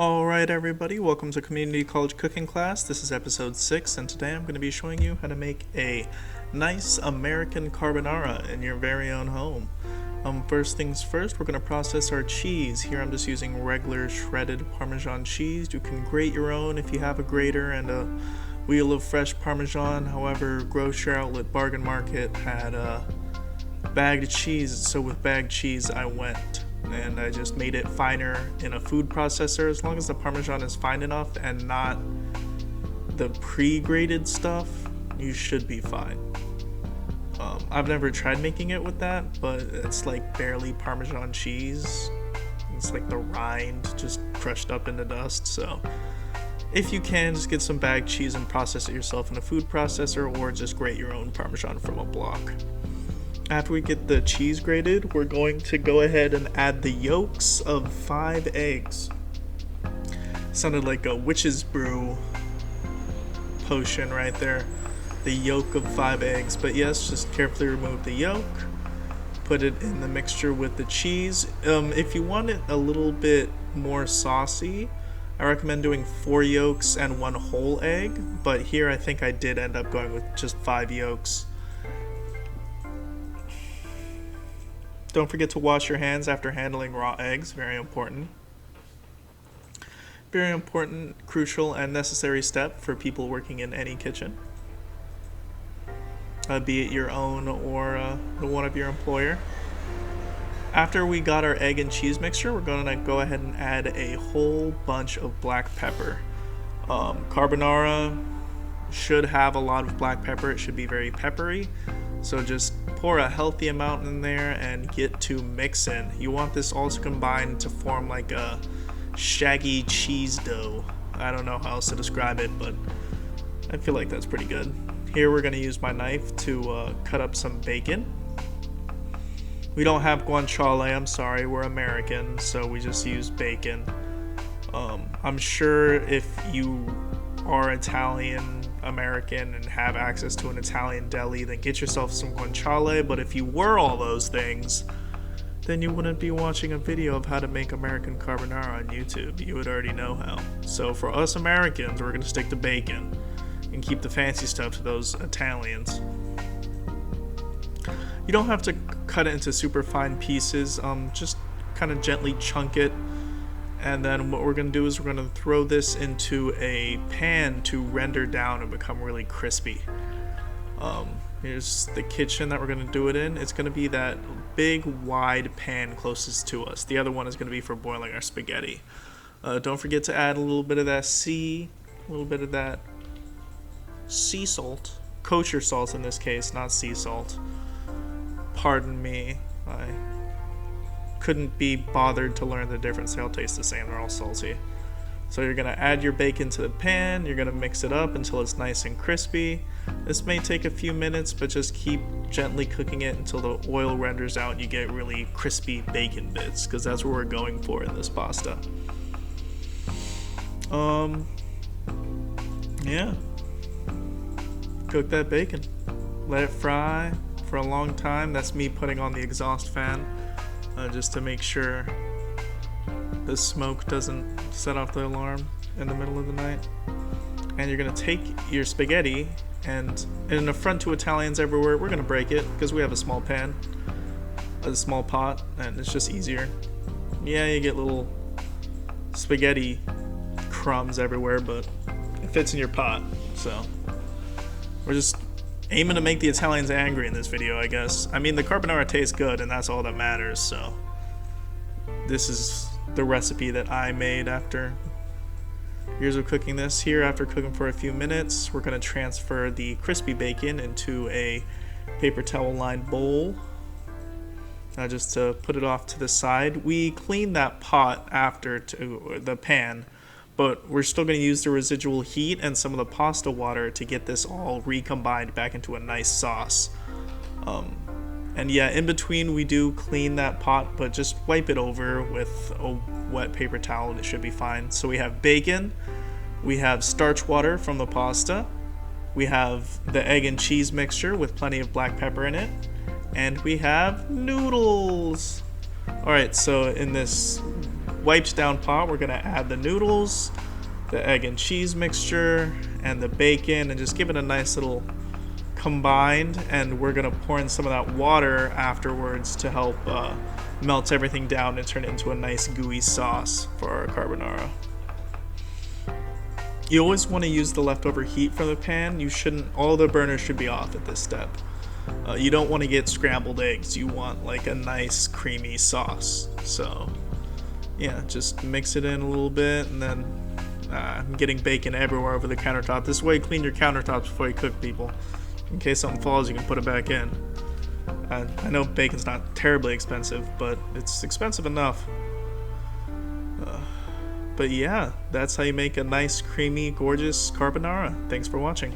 Alright everybody, welcome to Community College Cooking Class. This is episode 6 and today I'm going to be showing you how to make a nice American carbonara in your very own home. First things first, we're going to process our cheese. Here I'm just using regular shredded Parmesan cheese. You can grate your own if you have a grater and a wheel of fresh Parmesan. However, grocery outlet Bargain Market had bagged cheese, so with bagged cheese I went and I just made it finer in a food processor. As long as the Parmesan is fine enough and not the pre-grated stuff, you should be fine. I've never tried making it with that, but it's like barely Parmesan cheese. It's like the rind just crushed up into dust. So if you can, just get some bagged cheese and process it yourself in a food processor, or just grate your own Parmesan from a block. After we get the cheese grated, we're going to go ahead and add the yolks of 5 eggs. Sounded like a witch's brew potion right there. The yolk of 5 eggs, but yes, just carefully remove the yolk. Put it in the mixture with the cheese. If you want it a little bit more saucy, I recommend doing 4 yolks and 1 whole egg, but here I think I did end up going with just 5 yolks. Don't forget to wash your hands after handling raw eggs, very important. Very important, crucial, and necessary step for people working in any kitchen. Be it your own or the one of your employer. After we got our egg and cheese mixture, we're going to go ahead and add a whole bunch of black pepper. Carbonara should have a lot of black pepper. It should be very peppery. So just pour a healthy amount in there and get to mixing. You want this all to combine to form like a shaggy cheese dough. I don't know how else to describe it, but I feel like that's pretty good. Here we're going to use my knife to cut up some bacon. We don't have guanciale, I'm sorry, we're American, so we just use bacon. I'm sure if you are Italian American and have access to an Italian deli, then get yourself some guanciale. But if you were all those things, then you wouldn't be watching a video of how to make American carbonara on YouTube. You would already know how. So for us Americans, we're going to stick to bacon and keep the fancy stuff to those Italians. You don't have to cut it into super fine pieces, just kind of gently chunk it. And then what we're going to do is we're going to throw this into a pan to render down and become really crispy. Here's the kitchen that we're going to do it in. It's going to be that big wide pan closest to us. The other one is going to be for boiling our spaghetti. Don't forget to add a little bit of that sea salt, kosher salt in this case, not sea salt. Pardon me, I couldn't be bothered to learn the difference. They all taste the same, they're all salty. So you're going to add your bacon to the pan, you're going to mix it up until it's nice and crispy. This may take a few minutes, but just keep gently cooking it until the oil renders out and you get really crispy bacon bits, because that's what we're going for in this pasta. Yeah. Cook that bacon. Let it fry for a long time. That's me putting on the exhaust fan. Just to make sure the smoke doesn't set off the alarm in the middle of the night. And you're going to take your spaghetti, and in an affront to Italians everywhere, we're going to break it because we have a small pan, a small pot, and it's just easier. Yeah, you get little spaghetti crumbs everywhere, but it fits in your pot. So we're just aiming to make the Italians angry in this video, I guess. I mean, the carbonara tastes good, and that's all that matters, so this is the recipe that I made after years of cooking this. Here, after cooking for a few minutes, we're going to transfer the crispy bacon into a paper towel lined bowl. Just to put it off to the side. We cleaned that pot after to the pan, but we're still going to use the residual heat and some of the pasta water to get this all recombined back into a nice sauce. And yeah, in between we do clean that pot, but just wipe it over with a wet paper towel and it should be fine. So we have bacon, we have starch water from the pasta, we have the egg and cheese mixture with plenty of black pepper in it, and we have noodles. Alright, so in this wiped down pot, we're gonna add the noodles, the egg and cheese mixture, and the bacon, and just give it a nice little combined. And we're gonna pour in some of that water afterwards to help melt everything down and turn it into a nice gooey sauce for our carbonara. You always want to use the leftover heat from the pan. You shouldn't, all the burners should be off at this step. You don't want to get scrambled eggs. You want like a nice creamy sauce. So yeah, just mix it in a little bit, and then I'm getting bacon everywhere over the countertop. This way you clean your countertops before you cook, people. In case something falls, you can put it back in. I know bacon's not terribly expensive, but it's expensive enough. But yeah, that's how you make a nice, creamy, gorgeous carbonara. Thanks for watching.